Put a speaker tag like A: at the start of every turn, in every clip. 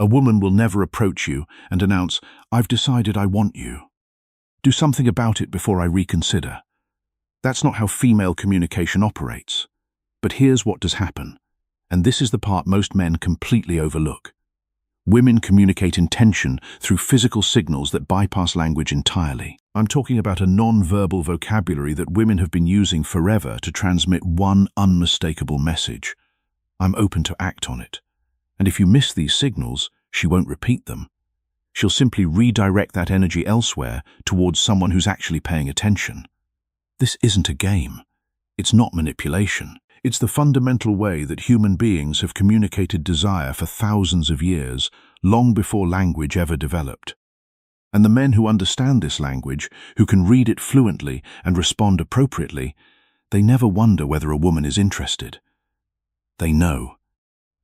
A: A woman will never approach you and announce, "I've decided I want you. Do something about it before I reconsider." That's not how female communication operates. But here's what does happen, and this is the part most men completely overlook. Women communicate intention through physical signals that bypass language entirely. I'm talking about a non-verbal vocabulary that women have been using forever to transmit one unmistakable message. I'm open to act on it. And if you miss these signals, she won't repeat them. She'll simply redirect that energy elsewhere towards someone who's actually paying attention. This isn't a game. It's not manipulation. It's the fundamental way that human beings have communicated desire for thousands of years, long before language ever developed. And the men who understand this language, who can read it fluently and respond appropriately, they never wonder whether a woman is interested. They know.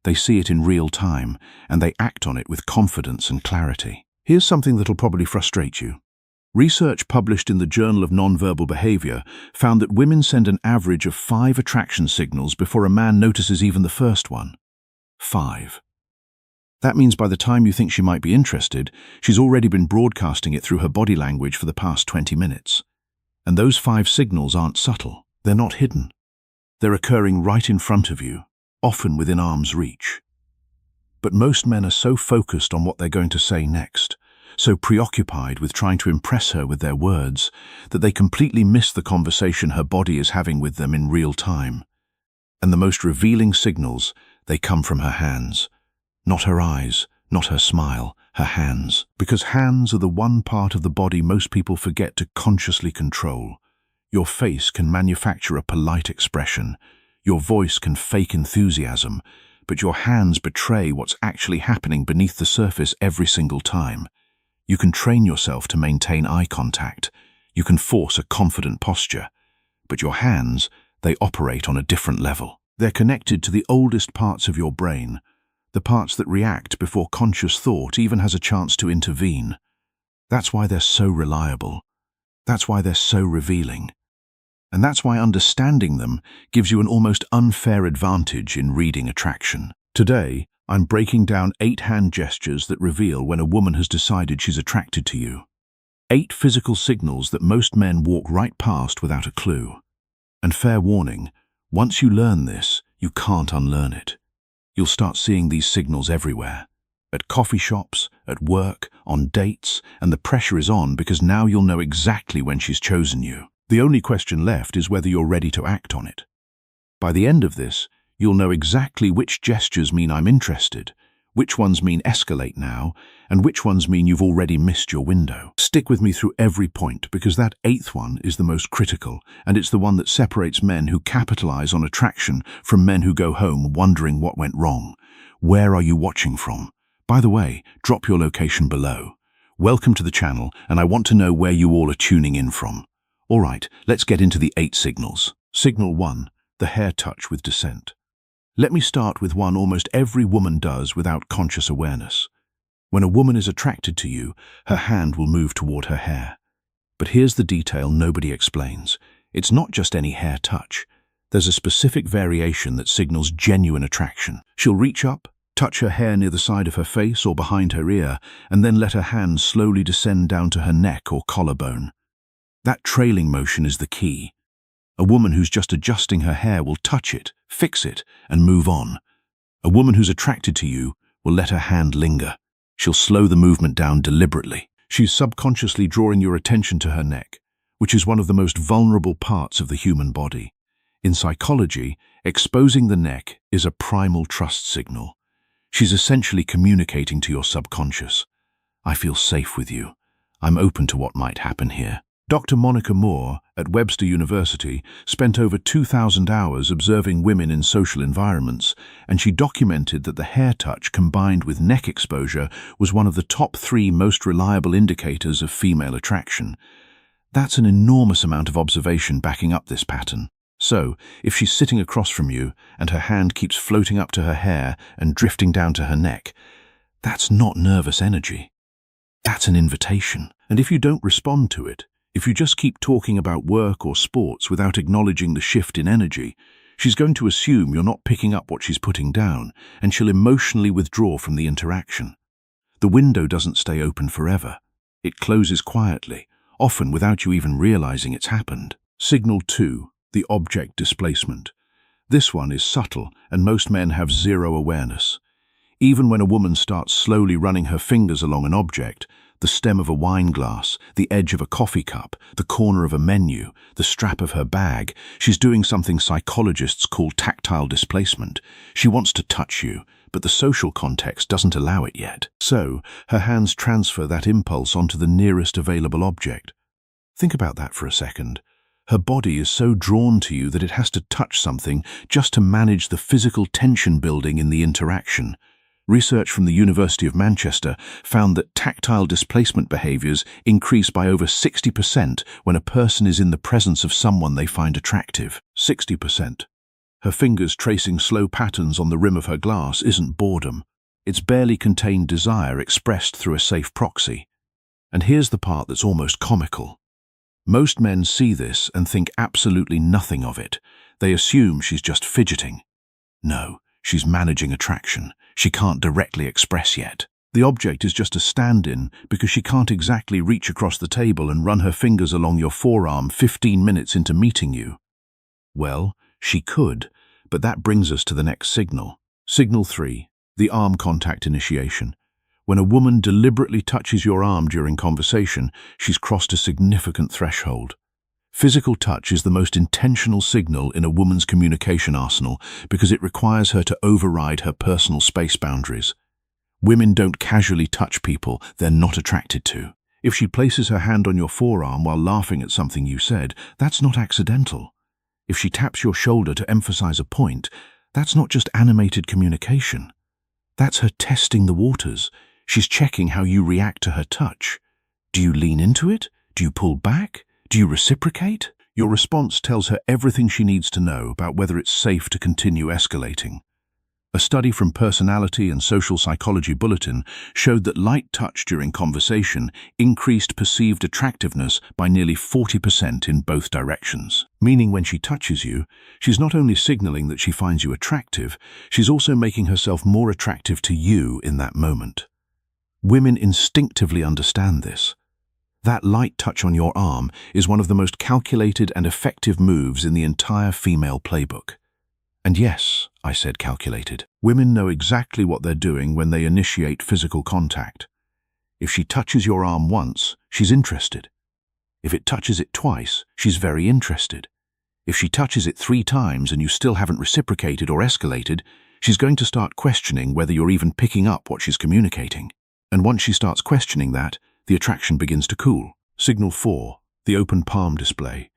A: They see it in real time, and they act on it with confidence and clarity. Here's something that'll probably frustrate you. Research published in the Journal of Nonverbal Behavior found that women send an average of 5 attraction signals before a man notices even the first one. 5. That means by the time you think she might be interested, she's already been broadcasting it through her body language for the past 20 minutes. And those 5 signals aren't subtle. They're not hidden. They're occurring right in front of you, often within arm's reach. But most men are so focused on what they're going to say next, so preoccupied with trying to impress her with their words, that they completely miss the conversation her body is having with them in real time. And the most revealing signals, they come from her hands. Not her eyes, not her smile, her hands. Because hands are the one part of the body most people forget to consciously control. Your face can manufacture a polite expression. Your voice can fake enthusiasm, but your hands betray what's actually happening beneath the surface every single time. You can train yourself to maintain eye contact. You can force a confident posture. But your hands, they operate on a different level. They're connected to the oldest parts of your brain, the parts that react before conscious thought even has a chance to intervene. That's why they're so reliable. That's why they're so revealing. And that's why understanding them gives you an almost unfair advantage in reading attraction. Today, I'm breaking down 8 hand gestures that reveal when a woman has decided she's attracted to you. 8 physical signals that most men walk right past without a clue. And fair warning, once you learn this, you can't unlearn it. You'll start seeing these signals everywhere. At coffee shops, at work, on dates, and the pressure is on because now you'll know exactly when she's chosen you. The only question left is whether you're ready to act on it. By the end of this, you'll know exactly which gestures mean I'm interested, which ones mean escalate now, and which ones mean you've already missed your window. Stick with me through every point, because that 8th one is the most critical, and it's the one that separates men who capitalize on attraction from men who go home wondering what went wrong. Where are you watching from? By the way, drop your location below. Welcome to the channel, and I want to know where you all are tuning in from. All right, let's get into the 8 signals. Signal 1, the hair touch with dissent. Let me start with one almost every woman does without conscious awareness. When a woman is attracted to you, her hand will move toward her hair. But here's the detail nobody explains. It's not just any hair touch. There's a specific variation that signals genuine attraction. She'll reach up, touch her hair near the side of her face or behind her ear, and then let her hand slowly descend down to her neck or collarbone. That trailing motion is the key. A woman who's just adjusting her hair will touch it, fix it, and move on. A woman who's attracted to you will let her hand linger. She'll slow the movement down deliberately. She's subconsciously drawing your attention to her neck, which is one of the most vulnerable parts of the human body. In psychology, exposing the neck is a primal trust signal. She's essentially communicating to your subconscious. I feel safe with you. I'm open to what might happen here. Dr. Monica Moore at Webster University spent over 2,000 hours observing women in social environments, and she documented that the hair touch combined with neck exposure was one of the top 3 most reliable indicators of female attraction. That's an enormous amount of observation backing up this pattern. So, if she's sitting across from you and her hand keeps floating up to her hair and drifting down to her neck, that's not nervous energy. That's an invitation. And if you don't respond to it, if you just keep talking about work or sports without acknowledging the shift in energy, she's going to assume you're not picking up what she's putting down, and she'll emotionally withdraw from the interaction. The window doesn't stay open forever. It closes quietly, often without you even realizing it's happened. Signal 2, the object displacement. This one is subtle, and most men have zero awareness. Even when a woman starts slowly running her fingers along an object, the stem of a wine glass, the edge of a coffee cup, the corner of a menu, the strap of her bag, she's doing something psychologists call tactile displacement. She wants to touch you, but the social context doesn't allow it yet. So, her hands transfer that impulse onto the nearest available object. Think about that for a second. Her body is so drawn to you that it has to touch something just to manage the physical tension building in the interaction. Research from the University of Manchester found that tactile displacement behaviors increase by over 60% when a person is in the presence of someone they find attractive. 60%. Her fingers tracing slow patterns on the rim of her glass isn't boredom. It's barely contained desire expressed through a safe proxy. And here's the part that's almost comical. Most men see this and think absolutely nothing of it. They assume she's just fidgeting. No, she's managing attraction. She can't directly express yet. The object is just a stand-in because she can't exactly reach across the table and run her fingers along your forearm 15 minutes into meeting you. Well, she could, but that brings us to the next signal. Signal 3, the arm contact initiation. When a woman deliberately touches your arm during conversation, she's crossed a significant threshold. Physical touch is the most intentional signal in a woman's communication arsenal because it requires her to override her personal space boundaries. Women don't casually touch people they're not attracted to. If she places her hand on your forearm while laughing at something you said, that's not accidental. If she taps your shoulder to emphasize a point, that's not just animated communication. That's her testing the waters. She's checking how you react to her touch. Do you lean into it? Do you pull back? Do you reciprocate? Your response tells her everything she needs to know about whether it's safe to continue escalating. A study from Personality and Social Psychology Bulletin showed that light touch during conversation increased perceived attractiveness by nearly 40% in both directions. Meaning when she touches you, she's not only signaling that she finds you attractive, she's also making herself more attractive to you in that moment. Women instinctively understand this. That light touch on your arm is one of the most calculated and effective moves in the entire female playbook. And yes, I said calculated. Women know exactly what they're doing when they initiate physical contact. If she touches your arm once, she's interested. If it touches it twice, she's very interested. If she touches it 3 times and you still haven't reciprocated or escalated, she's going to start questioning whether you're even picking up what she's communicating. And once she starts questioning that, the attraction begins to cool. Signal 4, the open palm display.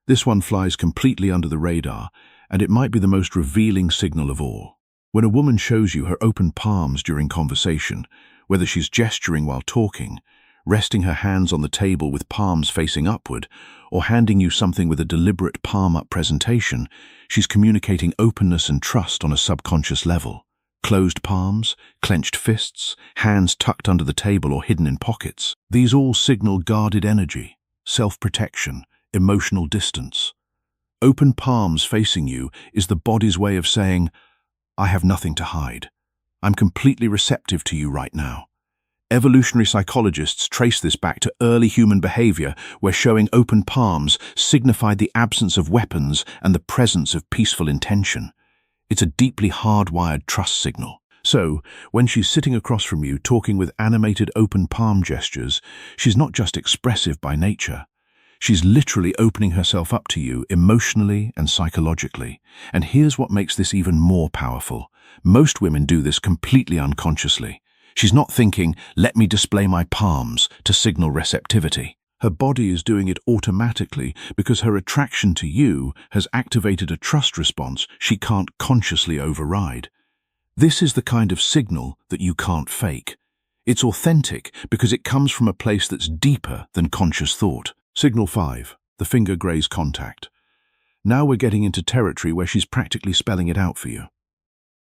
A: This one flies completely under the radar, and it might be the most revealing signal of all. When a woman shows you her open palms during conversation, whether she's gesturing while talking, resting her hands on the table with palms facing upward, or handing you something with a deliberate palm-up presentation, she's communicating openness and trust on a subconscious level. Closed palms, clenched fists, hands tucked under the table or hidden in pockets. These all signal guarded energy, self-protection, emotional distance. Open palms facing you is the body's way of saying, I have nothing to hide. I'm completely receptive to you right now. Evolutionary psychologists trace this back to early human behavior where showing open palms signified the absence of weapons and the presence of peaceful intention. It's a deeply hardwired trust signal. So, when she's sitting across from you talking with animated open palm gestures, she's not just expressive by nature. She's literally opening herself up to you emotionally and psychologically. And here's what makes this even more powerful. Most women do this completely unconsciously. She's not thinking, let me display my palms to signal receptivity. Her body is doing it automatically because her attraction to you has activated a trust response she can't consciously override. This is the kind of signal that you can't fake. It's authentic because it comes from a place that's deeper than conscious thought. Signal 5, the finger graze contact. Now we're getting into territory where she's practically spelling it out for you.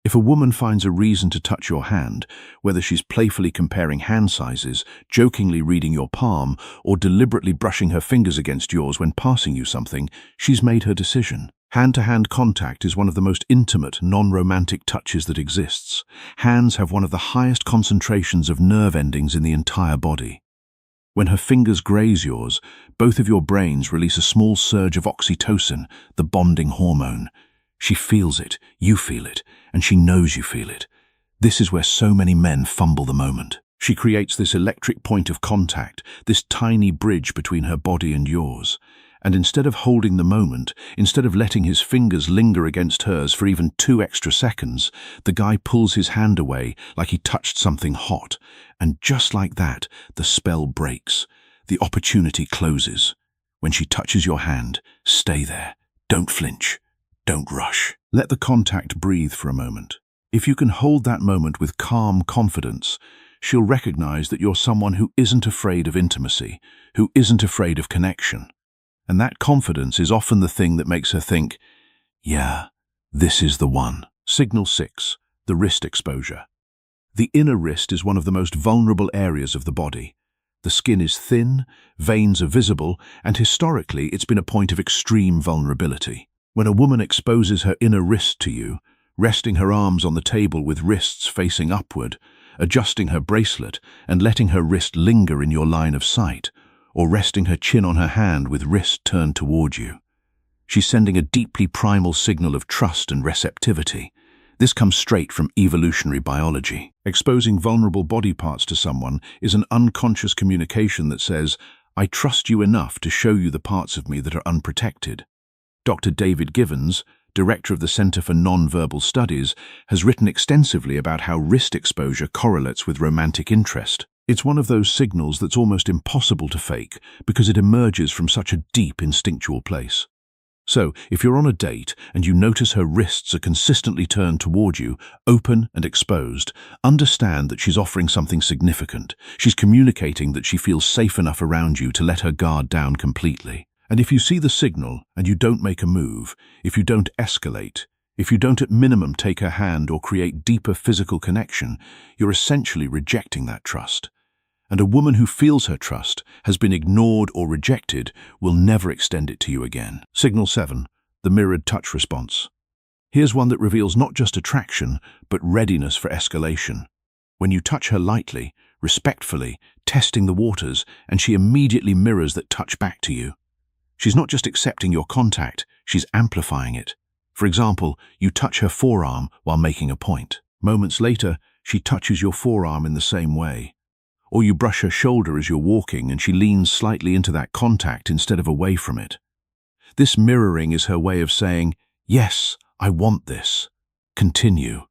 A: If a woman finds a reason to touch your hand, whether she's playfully comparing hand sizes, jokingly reading your palm, or deliberately brushing her fingers against yours when passing you something, she's made her decision. Hand-to-hand contact is one of the most intimate, non-romantic touches that exists. Hands have one of the highest concentrations of nerve endings in the entire body. When her fingers graze yours, both of your brains release a small surge of oxytocin, the bonding hormone. She feels it, you feel it, and she knows you feel it. This is where so many men fumble the moment. She creates this electric point of contact, this tiny bridge between her body and yours. And instead of holding the moment, instead of letting his fingers linger against hers for even 2 extra seconds, the guy pulls his hand away like he touched something hot. And just like that, the spell breaks. The opportunity closes. When she touches your hand, stay there. Don't flinch. Don't rush. Let the contact breathe for a moment. If you can hold that moment with calm confidence, she'll recognize that you're someone who isn't afraid of intimacy, who isn't afraid of connection. And that confidence is often the thing that makes her think, yeah, this is the one. Signal 6, the wrist exposure. The inner wrist is one of the most vulnerable areas of the body. The skin is thin, veins are visible, and historically it's been a point of extreme vulnerability. When a woman exposes her inner wrist to you, resting her arms on the table with wrists facing upward, adjusting her bracelet and letting her wrist linger in your line of sight, or resting her chin on her hand with wrist turned toward you. She's sending a deeply primal signal of trust and receptivity. This comes straight from evolutionary biology. Exposing vulnerable body parts to someone is an unconscious communication that says, I trust you enough to show you the parts of me that are unprotected. Dr. David Givens, director of the Center for Nonverbal Studies, has written extensively about how wrist exposure correlates with romantic interest. It's one of those signals that's almost impossible to fake because it emerges from such a deep instinctual place. So, if you're on a date and you notice her wrists are consistently turned toward you, open and exposed, understand that she's offering something significant. She's communicating that she feels safe enough around you to let her guard down completely. And if you see the signal and you don't make a move, if you don't escalate, if you don't at minimum take her hand or create deeper physical connection, you're essentially rejecting that trust. And a woman who feels her trust has been ignored or rejected will never extend it to you again. Signal 7, the mirrored touch response. Here's one that reveals not just attraction, but readiness for escalation. When you touch her lightly, respectfully, testing the waters, and she immediately mirrors that touch back to you. She's not just accepting your contact, she's amplifying it. For example, you touch her forearm while making a point. Moments later, she touches your forearm in the same way. Or you brush her shoulder as you're walking and she leans slightly into that contact instead of away from it. This mirroring is her way of saying, yes, I want this. Continue.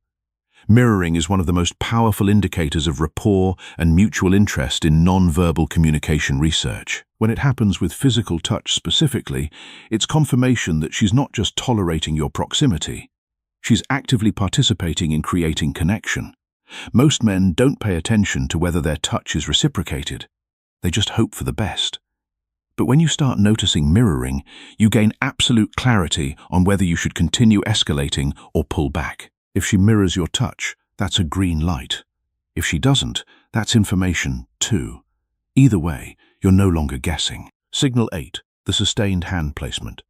A: Mirroring is one of the most powerful indicators of rapport and mutual interest in non-verbal communication research. When it happens with physical touch specifically, it's confirmation that she's not just tolerating your proximity. She's actively participating in creating connection. Most men don't pay attention to whether their touch is reciprocated. They just hope for the best. But when you start noticing mirroring, you gain absolute clarity on whether you should continue escalating or pull back. If she mirrors your touch, that's a green light. If she doesn't, that's information too. Either way, you're no longer guessing. Signal 8, the sustained hand placement.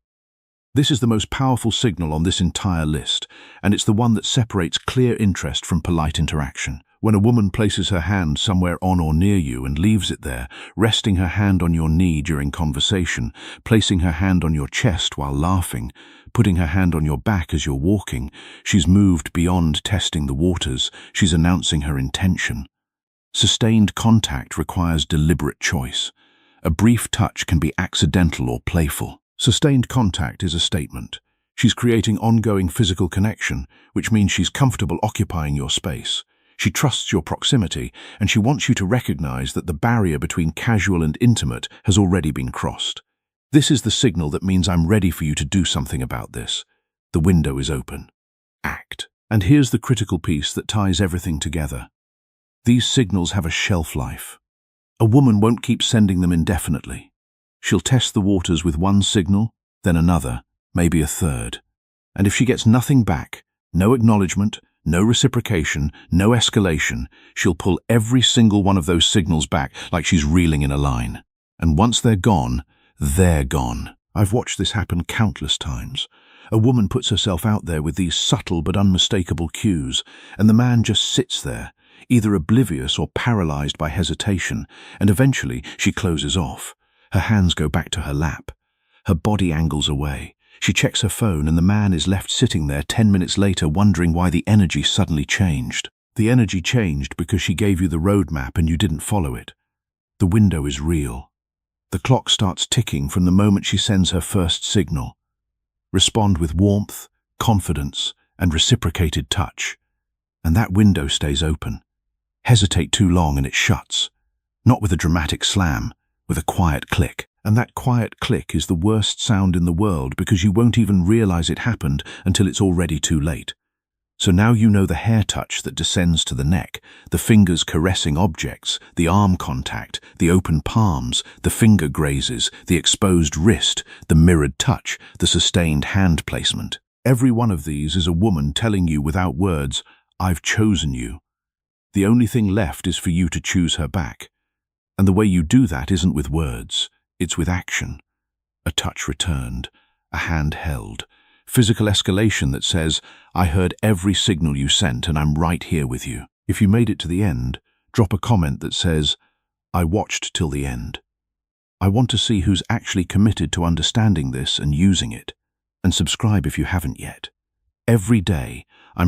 A: This is the most powerful signal on this entire list, and it's the one that separates clear interest from polite interaction. When a woman places her hand somewhere on or near you and leaves it there, resting her hand on your knee during conversation, placing her hand on your chest while laughing, putting her hand on your back as you're walking, she's moved beyond testing the waters, she's announcing her intention. Sustained contact requires deliberate choice. A brief touch can be accidental or playful. Sustained contact is a statement. She's creating ongoing physical connection, which means she's comfortable occupying your space. She trusts your proximity, and she wants you to recognize that the barrier between casual and intimate has already been crossed. This is the signal that means I'm ready for you to do something about this. The window is open. Act. And here's the critical piece that ties everything together. These signals have a shelf life. A woman won't keep sending them indefinitely. She'll test the waters with one signal, then another, maybe a third. And if she gets nothing back, no acknowledgement, no reciprocation, no escalation, she'll pull every single one of those signals back like she's reeling in a line. And once they're gone, they're gone. I've watched this happen countless times. A woman puts herself out there with these subtle but unmistakable cues, and the man just sits there, either oblivious or paralyzed by hesitation, and eventually she closes off. Her hands go back to her lap. Her body angles away. She checks her phone, and the man is left sitting there 10 minutes later wondering why the energy suddenly changed. The energy changed because she gave you the roadmap and you didn't follow it. The window is real. The clock starts ticking from the moment she sends her first signal. Respond with warmth, confidence, and reciprocated touch. And that window stays open. Hesitate too long and it shuts. Not with a dramatic slam, with a quiet click. And that quiet click is the worst sound in the world because you won't even realize it happened until it's already too late. So now you know the hair touch that descends to the neck, the fingers caressing objects, the arm contact, the open palms, the finger grazes, the exposed wrist, the mirrored touch, the sustained hand placement. Every one of these is a woman telling you without words, "I've chosen you." The only thing left is for you to choose her back. And the way you do that isn't with words, it's with action. A touch returned, a hand held, physical escalation that says, "I heard every signal you sent and I'm right here with you." If you made it to the end, drop a comment that says, "I watched till the end." I want to see who's actually committed to understanding this and using it. And subscribe if you haven't yet. Every day, I'm